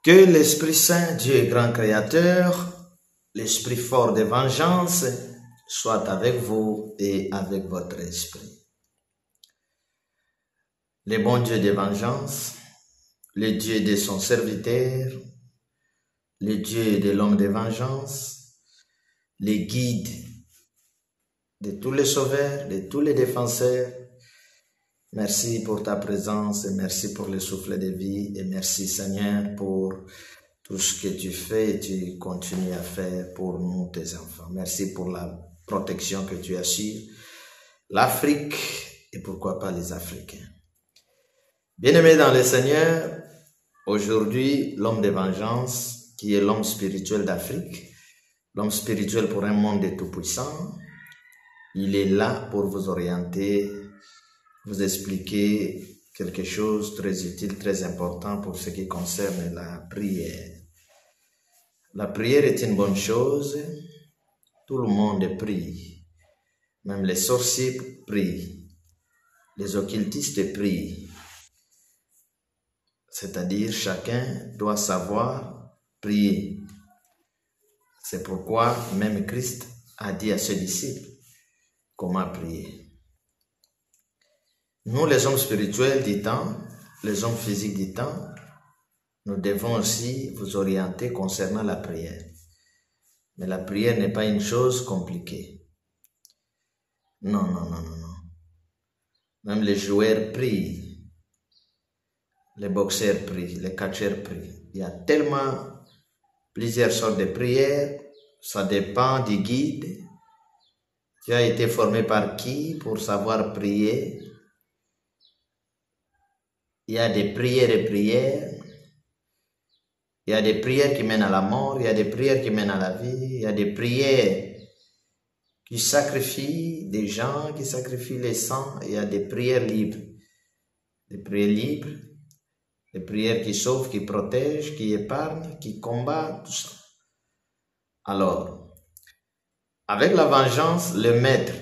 Que l'Esprit Saint, Dieu et grand Créateur, l'Esprit fort de vengeance, soit avec vous et avec votre esprit. Le bon Dieu de vengeance, le Dieu de son serviteur, le Dieu de l'homme de vengeance, le guide de tous les sauveurs, de tous les défenseurs. Merci pour ta présence et merci pour le souffle de vie et merci Seigneur pour tout ce que tu fais et tu continues à faire pour nous, tes enfants. Merci pour la protection que tu assures, l'Afrique et pourquoi pas les Africains. Bien-aimés dans le Seigneur, aujourd'hui, l'homme de vengeance, qui est l'homme spirituel d'Afrique, l'homme spirituel pour un monde de tout-puissant, il est là pour vous orienter, vous expliquer quelque chose de très utile, très important pour ce qui concerne la prière. La prière est une bonne chose, tout le monde prie, même les sorciers prient, les occultistes prient, c'est-à-dire chacun doit savoir prier. C'est pourquoi même Christ a dit à ses disciples comment prier. Nous, les hommes spirituels du temps, les hommes physiques du temps, nous devons aussi vous orienter concernant la prière. Mais la prière n'est pas une chose compliquée. Non. Même les joueurs prient, les boxeurs prient, les catcheurs prient. Il y a tellement plusieurs sortes de prières, ça dépend du guide. Tu as été formé par qui pour savoir prier? Il y a des prières et prières. Il y a des prières qui mènent à la mort, il y a des prières qui mènent à la vie, il y a des prières qui sacrifient des gens, qui sacrifient les sangs, il y a des prières libres. Des prières libres, des prières qui sauvent, qui protègent, qui épargnent, qui combattent, tout ça. Alors, avec la vengeance, le maître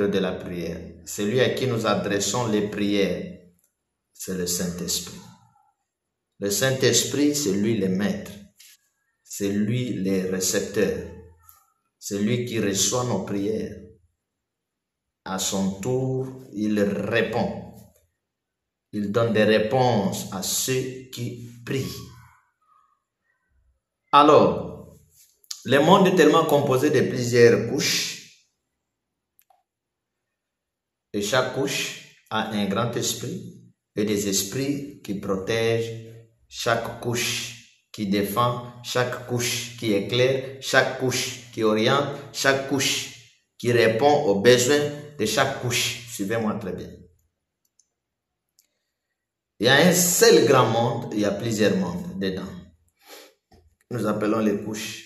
de la prière, celui à qui nous adressons les prières, c'est le Saint-Esprit. Le Saint-Esprit, c'est lui le maître, c'est lui le récepteur, c'est lui qui reçoit nos prières. À son tour, il répond. Il donne des réponses à ceux qui prient. Alors, le monde est tellement composé de plusieurs couches, et chaque couche a un grand esprit et des esprits qui protègent chaque couche qui défend, chaque couche qui éclaire, chaque couche qui oriente, chaque couche qui répond aux besoins de chaque couche. Suivez-moi très bien. Il y a un seul grand monde, il y a plusieurs mondes dedans. Nous appelons les couches.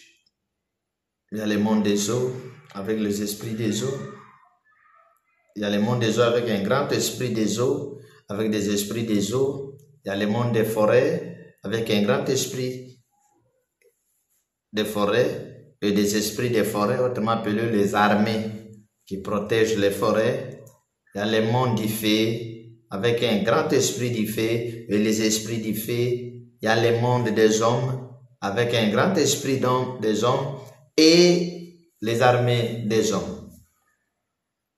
Il y a le monde des eaux avec les esprits des eaux. Il y a le monde des eaux avec un grand esprit des eaux, avec des esprits des eaux. Il y a le monde des forêts avec un grand esprit des forêts et des esprits des forêts, autrement appelés les armées qui protègent les forêts. Il y a le monde du feu avec un grand esprit du feu et les esprits du feu. Il y a le monde des hommes avec un grand esprit des hommes et les armées des hommes.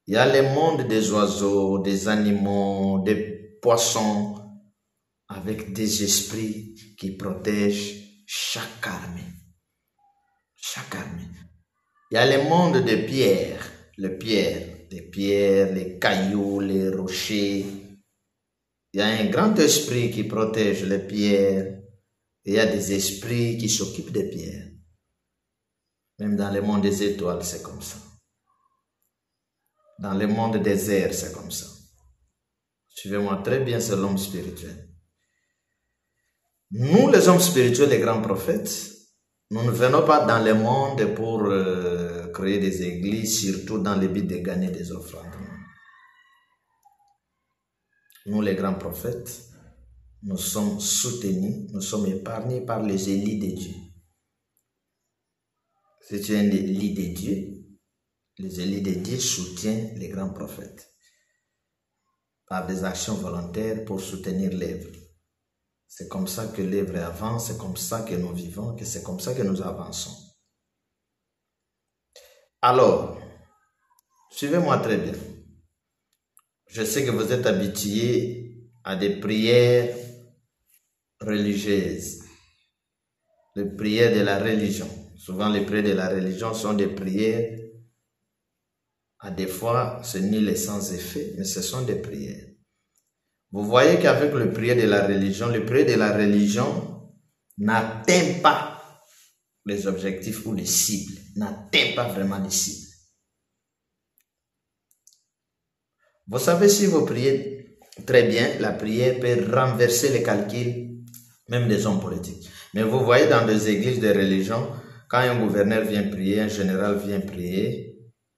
Il y a le monde des oiseaux, des animaux, des poissons, avec des esprits qui protègent chaque armée. Chaque armée. Il y a le monde des pierres, les pierres, les cailloux, les rochers. Il y a un grand esprit qui protège les pierres. Et il y a des esprits qui s'occupent des pierres. Même dans le monde des étoiles, c'est comme ça. Dans le monde des airs, c'est comme ça. Suivez-moi très bien, c'est l'homme spirituel. Nous, les hommes spirituels, les grands prophètes, nous ne venons pas dans le monde pour créer des églises, surtout dans le but de gagner des offrandes. Nous, les grands prophètes, nous sommes soutenus, nous sommes épargnés par les élits de Dieu. Si tu es un élit de Dieu, les élits de Dieu soutiennent les grands prophètes par des actions volontaires pour soutenir l'œuvre. C'est comme ça que l'œuvre avance, c'est comme ça que nous vivons, que c'est comme ça que nous avançons. Alors, suivez-moi très bien. Je sais que vous êtes habitués à des prières religieuses, les prières de la religion. Souvent, les prières de la religion sont des prières, à des fois, ce n'est les sans effet, mais ce sont des prières. Vous voyez qu'avec le prière de la religion n'atteint pas les objectifs ou les cibles, n'atteint pas vraiment les cibles. Vous savez, si vous priez très bien, la prière peut renverser les calculs, même des hommes politiques. Mais vous voyez dans des églises de religion, quand un gouverneur vient prier, un général vient prier,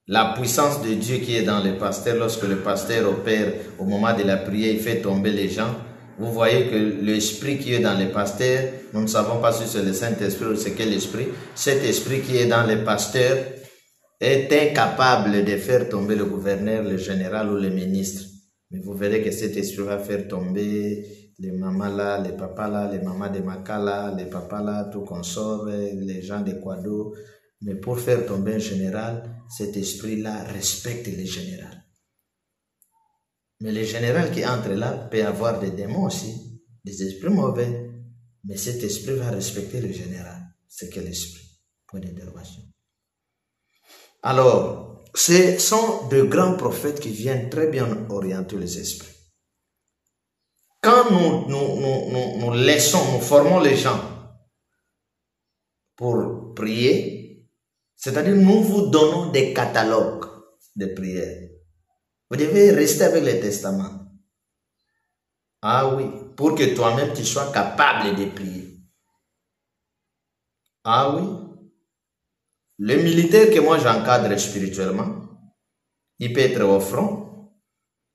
la puissance de Dieu qui est dans les pasteurs, lorsque le pasteur opère au moment de la prière, il fait tomber les gens. Vous voyez que l'esprit qui est dans les pasteurs, nous ne savons pas si c'est le Saint-Esprit ou c'est quel esprit, cet esprit qui est dans les pasteurs est incapable de faire tomber le gouverneur, le général ou le ministre. Mais vous verrez que cet esprit va faire tomber les mamans là, les papas là, les mamans de Makala, les papas là, tout consort, les gens de Kwado. Mais pour faire tomber un général, cet esprit-là respecte le général. Mais le général qui entre là peut avoir des démons aussi, des esprits mauvais. Mais cet esprit va respecter le général. C'est quel esprit? Point d'interrogation. Alors, ce sont de grands prophètes qui viennent très bien orienter les esprits. Quand nous laissons, nous formons les gens pour prier, c'est-à-dire, nous vous donnons des catalogues de prières. Vous devez rester avec les testaments. Ah oui, pour que toi-même tu sois capable de prier. Ah oui. Le militaire que moi j'encadre spirituellement, il peut être au front.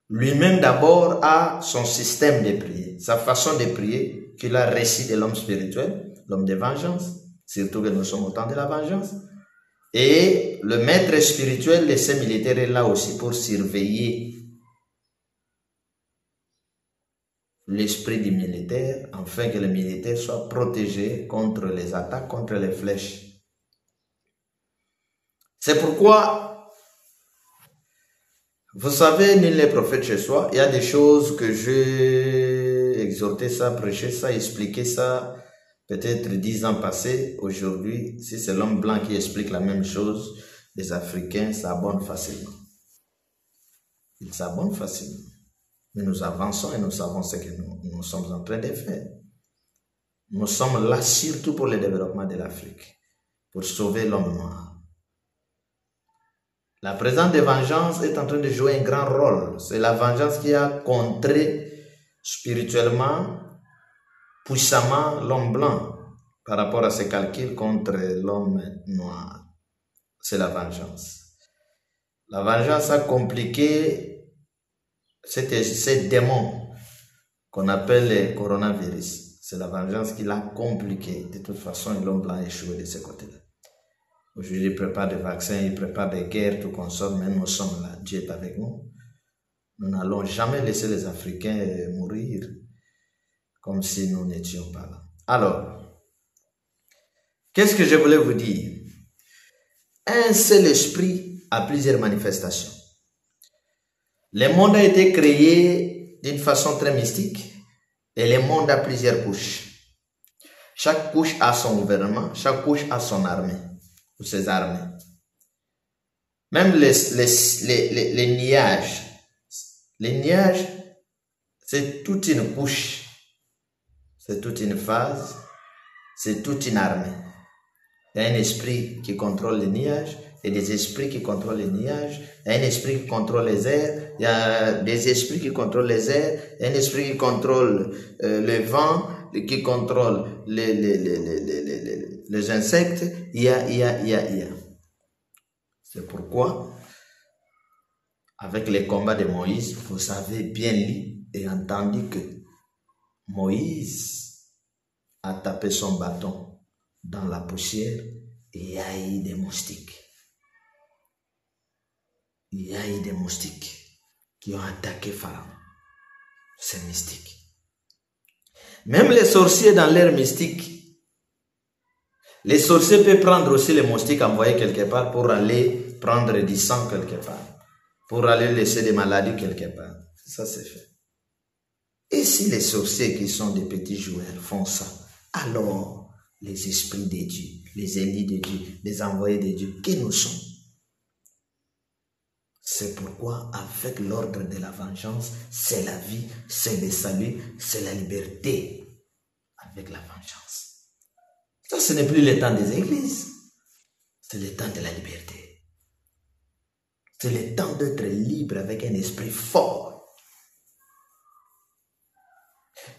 Lui-même d'abord a son système de prière, sa façon de prier qu'il a reçu de l'homme spirituel, l'homme de vengeance, surtout que nous sommes au temps de la vengeance. Et le maître spirituel de ces militaires est là aussi pour surveiller l'esprit du militaire, afin que le militaire soit protégé contre les attaques, contre les flèches. C'est pourquoi, vous savez, nul n'est prophète chez soi. Il y a des choses que j'ai exhorté ça, prêché ça, expliqué ça, peut-être 10 ans passés. Aujourd'hui, si c'est l'homme blanc qui explique la même chose, les Africains s'abonnent facilement. Ils s'abonnent facilement. Mais nous avançons et nous savons ce que nous sommes en train de faire. Nous sommes là surtout pour le développement de l'Afrique, pour sauver l'homme noir. La présence de vengeance est en train de jouer un grand rôle. C'est la vengeance qui a contré spirituellement, puissamment l'homme blanc par rapport à ses calculs contre l'homme noir. C'est la vengeance. La vengeance a compliqué ces démons qu'on appelle les coronavirus. C'est la vengeance qui l'a compliqué. De toute façon, l'homme blanc a échoué de ce côté-là. Aujourd'hui, il prépare des vaccins, il prépare des guerres, tout consomme, mais nous sommes là. Dieu est avec nous. Nous n'allons jamais laisser les Africains mourir comme si nous n'étions pas là. Alors, qu'est-ce que je voulais vous dire? Un seul esprit a plusieurs manifestations. Le monde a été créé d'une façon très mystique et le monde a plusieurs couches. Chaque couche a son gouvernement, chaque couche a son armée ou ses armées. Même les nuages. Les nuages, c'est toute une couche, c'est toute une phase, c'est toute une armée. Il y a un esprit qui contrôle les nuages, il y a des esprits qui contrôlent les nuages, il y a un esprit qui contrôle les airs, il y a des esprits qui contrôlent les airs, il y a un esprit qui contrôle le vent, qui contrôle les insectes, il y a. C'est pourquoi, avec les combats de Moïse, vous avez bien lu et entendu que Moïse a tapé son bâton dans la poussière et il y a eu des moustiques. Il y a eu des moustiques qui ont attaqué Pharaon. C'est mystique. Même les sorciers dans l'ère mystique, les sorciers peuvent prendre aussi les moustiques envoyés quelque part pour aller prendre du sang quelque part, pour aller laisser des maladies quelque part. Ça c'est fait. Et si les sorciers qui sont des petits joueurs font ça, alors les esprits de Dieu, les élus de Dieu, les envoyés de Dieu, qui nous sommes? C'est pourquoi avec l'ordre de la vengeance, c'est la vie, c'est le salut, c'est la liberté avec la vengeance. Ça, ce n'est plus le temps des églises, c'est le temps de la liberté. C'est le temps d'être libre avec un esprit fort.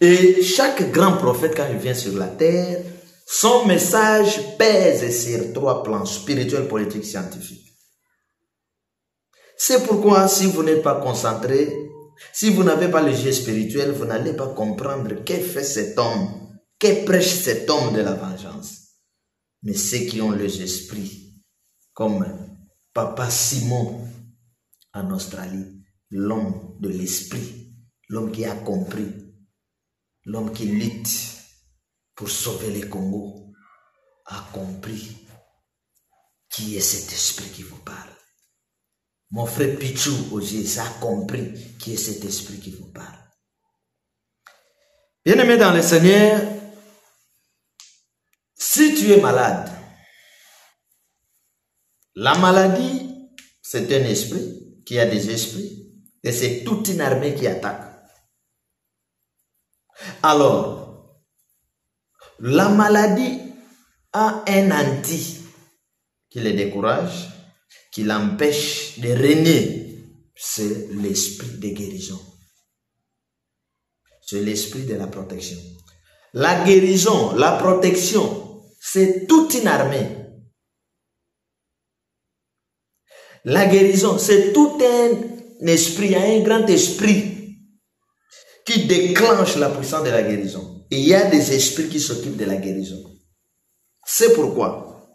Et chaque grand prophète, quand il vient sur la terre, son message pèse sur 3 plans, spirituel, politique, scientifique. C'est pourquoi si vous n'êtes pas concentré, si vous n'avez pas le jeu spirituel, vous n'allez pas comprendre que fait cet homme, que prêche cet homme de la vengeance. Mais ceux qui ont les esprits, comme Papa Simon en Australie, l'homme de l'esprit, l'homme qui a compris, l'homme qui lutte pour sauver les Congo, a compris qui est cet esprit qui vous parle. Mon frère Pichou aussi a compris qui est cet esprit qui vous parle. Bien-aimé dans le Seigneur, si tu es malade, la maladie, c'est un esprit qui a des esprits et c'est toute une armée qui attaque. Alors, la maladie a un anti qui le décourage, qui l'empêche de régner, c'est l'esprit de guérison. C'est l'esprit de la protection. La guérison, la protection, c'est toute une armée. La guérison, c'est tout un esprit, un grand esprit qui déclenche la puissance de la guérison. Et il y a des esprits qui s'occupent de la guérison. C'est pourquoi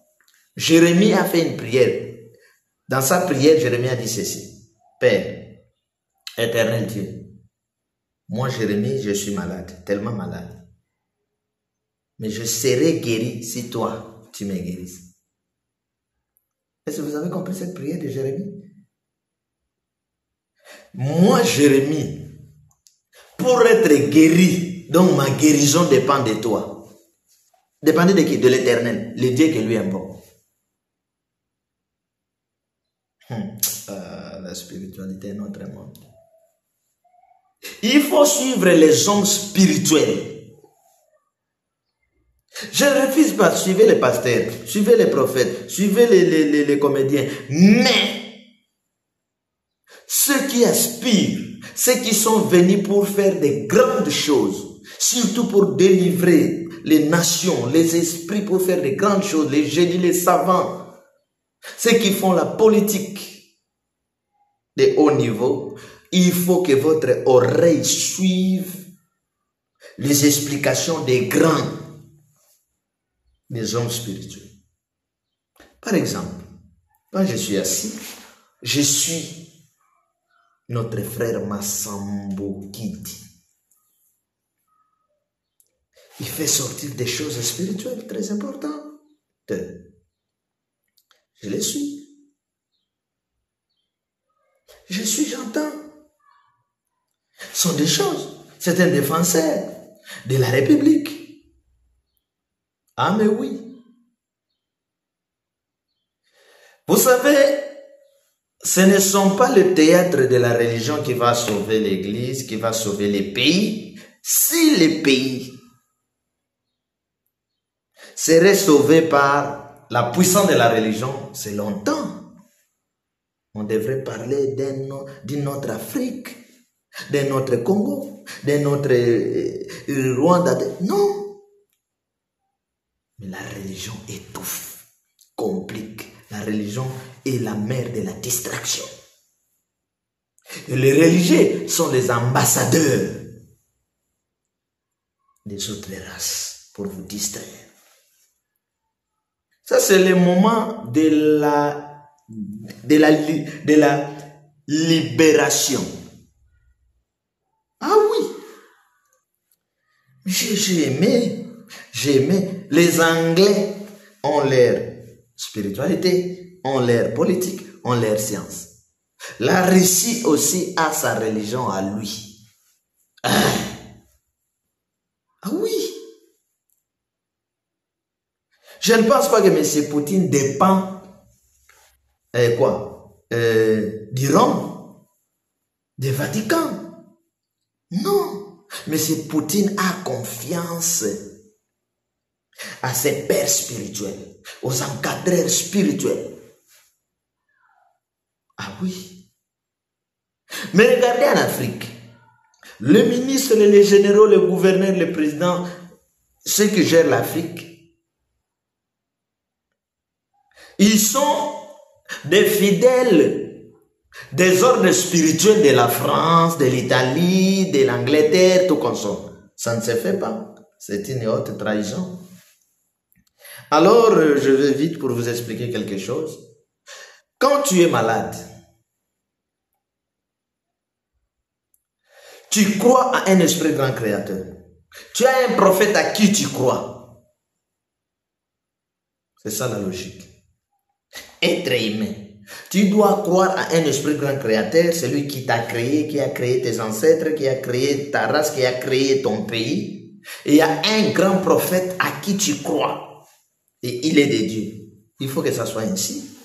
Jérémie a fait une prière. Dans sa prière, Jérémie a dit ceci: Père, éternel Dieu, moi Jérémie, je suis malade, tellement malade. Mais je serai guéri si toi, tu me guérisses. Est-ce que vous avez compris cette prière de Jérémie? Moi Jérémie, pour être guéri, donc ma guérison dépend de toi. Dépendez de qui? De l'Éternel, le Dieu qui lui est bon. La spiritualité est notre monde. Il faut suivre les hommes spirituels. Je ne refuse pas, suivez les pasteurs, suivez les prophètes, suivez les comédiens. Mais ceux qui aspirent, ceux qui sont venus pour faire des grandes choses, surtout pour délivrer les nations, les esprits, pour faire des grandes choses, les génies, les savants, ceux qui font la politique de haut niveau, il faut que votre oreille suive les explications des grands, des hommes spirituels. Par exemple, quand je suis assis, je suis notre frère Massambo Kiti. Il fait sortir des choses spirituelles très importantes. Je les suis. Je suis, j'entends. Ce sont des choses. C'est un défenseur de la République. Ah mais oui. Vous savez, ce ne sont pas le théâtre de la religion qui va sauver l'Église, qui va sauver les pays. Si les pays seraient sauvés par la puissance de la religion, c'est longtemps. On devrait parler d'une autre Afrique, d'un autre Congo, d'un autre Rwanda. Non. Mais la religion étouffe, complique. La religion est la mère de la distraction. Et les religieux sont les ambassadeurs des autres races pour vous distraire. Ça, c'est le moment de la libération. Ah oui. J'ai aimé. Les Anglais ont leur spiritualité, ont leur politique, ont leur science. La Russie aussi a sa religion à lui. Ah oui. Je ne pense pas que M. Poutine dépend du Rome, du Vatican. Non. M. Poutine a confiance à ses pères spirituels, aux encadreurs spirituels. Ah oui. Mais regardez en Afrique, le ministre, les généraux, le gouverneur, le président, ceux qui gèrent l'Afrique, ils sont des fidèles des ordres spirituels de la France, de l'Italie, de l'Angleterre, tout comme ça. Ça ne se fait pas. C'est une haute trahison. Alors, je vais vite pour vous expliquer quelque chose. Quand tu es malade, tu crois à un esprit grand créateur. Tu as un prophète à qui tu crois. C'est ça la logique. Être humain. Tu dois croire à un esprit grand créateur, celui qui t'a créé, qui a créé tes ancêtres, qui a créé ta race, qui a créé ton pays. Et il y a un grand prophète à qui tu crois. Et il est de Dieu. Il faut que ça soit ainsi.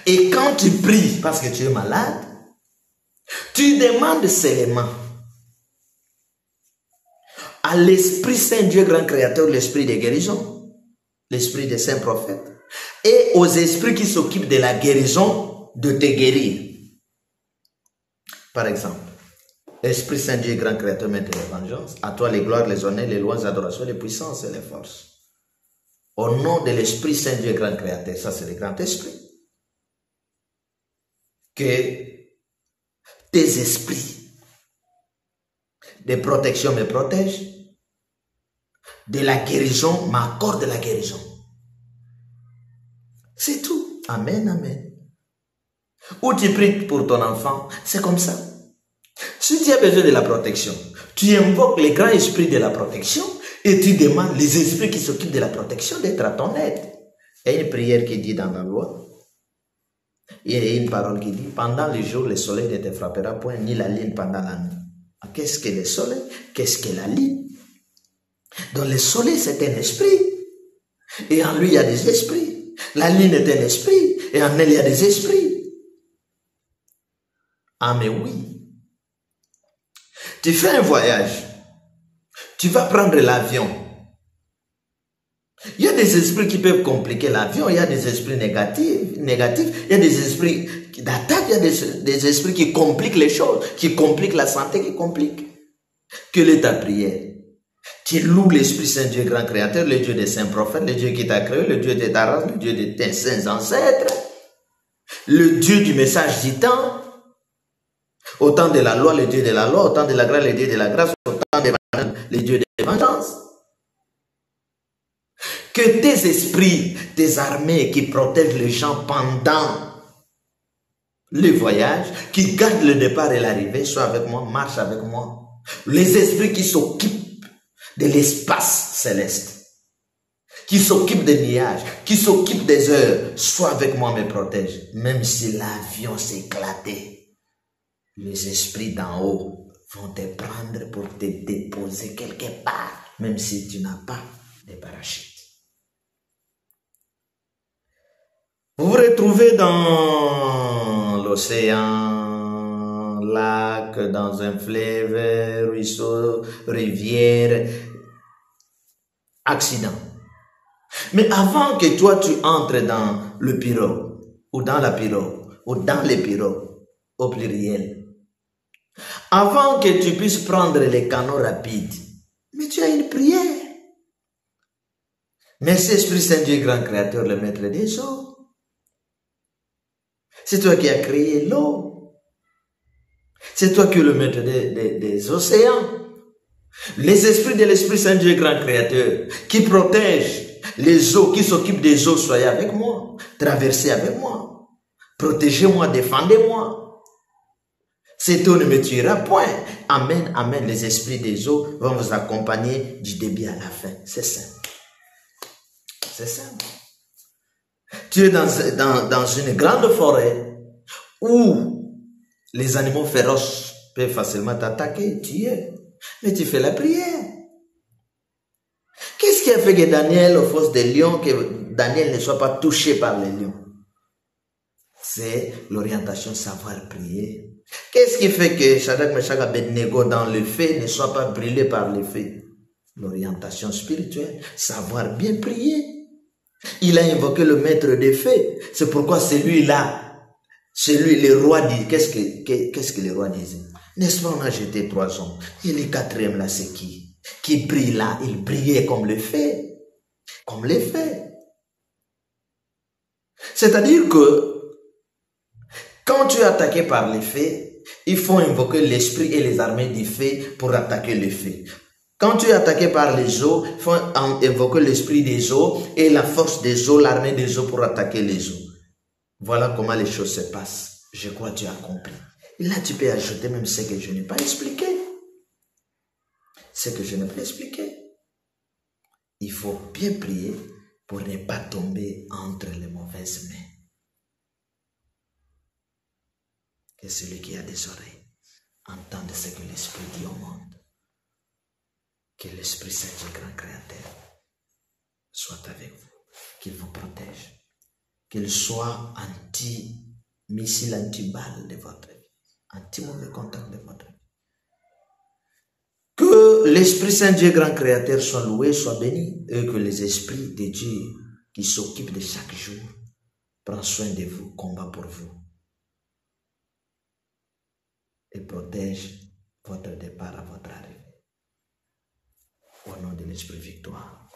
Et quand tu pries parce que tu es malade, tu demandes seulement à l'Esprit Saint Dieu grand créateur, l'esprit de guérison, l'esprit des saints prophètes, et aux esprits qui s'occupent de la guérison de te guérir. Par exemple, Esprit Saint Dieu grand créateur, maître de la vengeance, à toi les gloires, les honneurs, les lois, les adorations, les puissances et les forces. Au nom de l'Esprit Saint Dieu grand créateur, ça c'est le grand esprit, que tes esprits de protection me protègent, de la guérison m'accorde la guérison. C'est tout. Amen, amen. Ou tu pries pour ton enfant, c'est comme ça. Si tu as besoin de la protection, tu invoques les grands esprits de la protection et tu demandes les esprits qui s'occupent de la protection d'être à ton aide. Il y a une prière qui dit dans la loi, il y a une parole qui dit, pendant les jours, le soleil ne te frappera point, ni la lune pendant la nuit. Qu'est-ce que le soleil? Qu'est-ce que la lune? Donc le soleil, c'est un esprit. Et en lui, il y a des esprits. La lune est un esprit. Et en elle, il y a des esprits. Ah, mais oui. Tu fais un voyage. Tu vas prendre l'avion. Il y a des esprits qui peuvent compliquer l'avion. Il y a des esprits négatifs. Il y a des esprits d'attaque. Il y a des esprits qui compliquent les choses. Qui compliquent la santé, qui compliquent. Quelle est ta prière? Tu loues l'Esprit Saint Dieu grand créateur, le Dieu des saints prophètes, le Dieu qui t'a créé, le Dieu de ta race, le Dieu de tes saints ancêtres, le Dieu du message du temps, au temps de la loi, le Dieu de la loi, au temps de la grâce, le Dieu de la grâce, au temps de vengeance, le Dieu de vengeance. Que tes esprits, tes armées qui protègent les gens pendant le voyage, qui gardent le départ et l'arrivée, soient avec moi, marchent avec moi. Les esprits qui s'occupent de l'espace céleste, qui s'occupe des nuages, qui s'occupe des heures, soit avec moi, me protège. Même si l'avion s'éclatait, les esprits d'en haut vont te prendre pour te déposer quelque part, même si tu n'as pas de parachute. Vous vous retrouvez dans l'océan, lac, dans un fleuve, ruisseau, rivière, accident. Mais avant que toi tu entres dans le pirogue, ou dans la pirogue, ou dans les pirogues, au pluriel, avant que tu puisses prendre les canaux rapides, mais tu as une prière. Merci Esprit Saint Dieu, grand créateur, le maître des eaux. C'est toi qui as créé l'eau. C'est toi qui es le maître des océans. Les esprits de l'Esprit Saint Dieu, grand créateur, qui protègent les eaux, qui s'occupent des eaux, soyez avec moi. Traversez avec moi. Protégez-moi, défendez-moi. Cette eau ne me tuera point. Amen, amen. Les esprits des eaux vont vous accompagner du début à la fin. C'est simple. C'est simple. Tu es dans une grande forêt où les animaux féroces peuvent facilement t'attaquer, tuer. Mais tu fais la prière. Qu'est-ce qui a fait que Daniel, aux fosses des lions, que Daniel ne soit pas touché par les lions? C'est l'orientation savoir prier. Qu'est-ce qui fait que Shadrach, Meshach, Abednego dans le feu ne soit pas brûlé par le feu? L'orientation spirituelle, savoir bien prier. Il a invoqué le maître des feux. C'est pourquoi celui-là, le roi dit, qu'est-ce que le roi disait? N'est-ce pas, on a jeté 3 hommes. Et le 4e là, c'est qui? Qui brille là, il brillait comme le feu. Comme le feu. C'est-à-dire que quand tu es attaqué par les feux, il faut invoquer l'esprit et les armées du feu pour attaquer le feu. Quand tu es attaqué par les eaux, il faut invoquer l'esprit des eaux et la force des eaux, l'armée des eaux pour attaquer les eaux. Voilà comment les choses se passent. Je crois que tu as compris. Et là, tu peux ajouter même ce que je n'ai pas expliqué. Ce que je n'ai pas expliqué. Il faut bien prier pour ne pas tomber entre les mauvaises mains. Que celui qui a des oreilles entende ce que l'Esprit dit au monde. Que l'Esprit Saint du grand Créateur soit avec vous, qu'il vous protège, qu'il soit anti-missile, anti-balle de votre vie, anti-mauvais contact de votre vie. Que l'Esprit Saint Dieu grand Créateur soit loué, soit béni, et que les esprits de Dieu qui s'occupent de chaque jour prennent soin de vous, combat pour vous et protège votre départ à votre arrivée. Au nom de l'Esprit victoire.